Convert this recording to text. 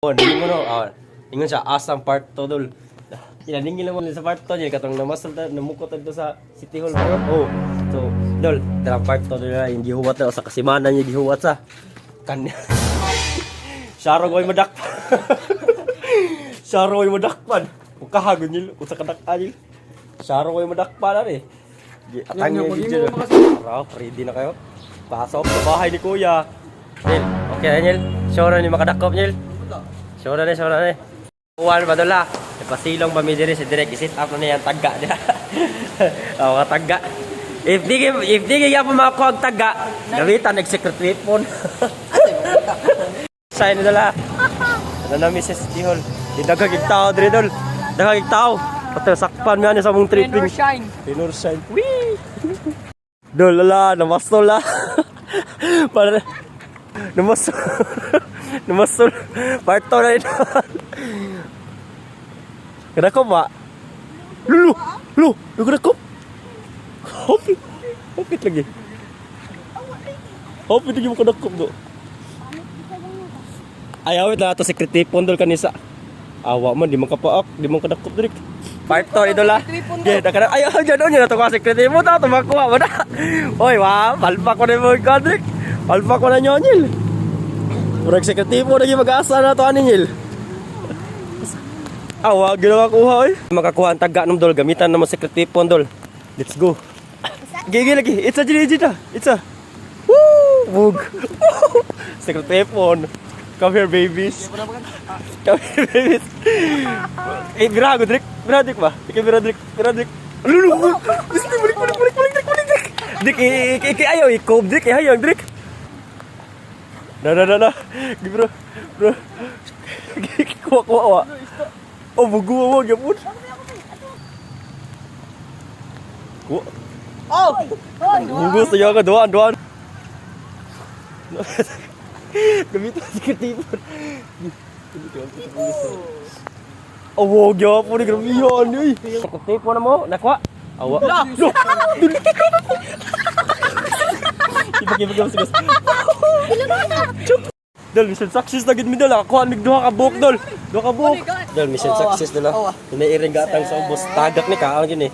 Oh, dili mo no. Ingon siya asang part to dol. Inaningil mo sa part to niya katong namukot adto sa City Hall bro. Oh. So, dol, dalang part to dol yung gihuwat na sa kasimanan niya gihuwat sa kanya. Saro koy madak. Saro koy madakpan. Ukahagon nil usa ka dak-anil. Saro koy madakpan ari. Atang niya gidyo. Ready na kayo? Pasok sa bahay ni Kuya. Nil, okay na Nil? Sure na ni makadakop Nil? Sure na ni. Uwan ba dola? Pasilong ba mi diri si direct i-sit up na niya ang tagga niya. Oh, ka tagga. If di kaya pa makakuha ang tagga, gamitan nag-secret weapon. Sign dola. Ano na Mrs. Tihol? Di dagagig tao diri dol. Dagagig tao. Pati sakpan mo yan sa mong tripping. Pinor shine. Wee! Dol, lala, namastol la. Para namastol. Parto na ito. Kadakop ba? Lu, kadakop. Hopit lagi. Hopit lagi mo kadakop do. Ayaw ito si Kritipon dol kanisa. Awa man, di mo kapaak, di mo kadakop diri. Parto idola. Ge, dakara ayo jadon nya to kasi Kritipon ta tumakuha ba na. Oy, wa, palpa ko na mo kadrik. Palpa ko na nyonyil. Murag si Kritipon lagi mag-asa na to aninil. Awa, ginawa kuha oy. Makakuha ang taga ng dol, gamitan naman si Kritipon dol. Let's go. Gigi lagi, it's a GG ta. It's a woo, wug. Si Kritipon. Come here, babies. Come here, babies. Eh, birago, Drik. Biradik ba? Ikaw biradik. Lulu. Gusto, balik. Drik, ayaw, ikob, Drik. Hayang, Drik. Na. Bro. Kuha. Oh, bugu, yapun. Kuha. Oh! Bugu, sayo ka, doan. Gamitin si Kritipon. Oh, wag ya po ni gramihan ni. Kritipon na mo, nakuha. Awa. Lo. Ibag sige. Dol, mission success na gid mi dol. Ako mig duha ka buok dol. Duha ka buok. Dol, mission success dol. May iring gatang sa ubos. Tagak ni kaon gini.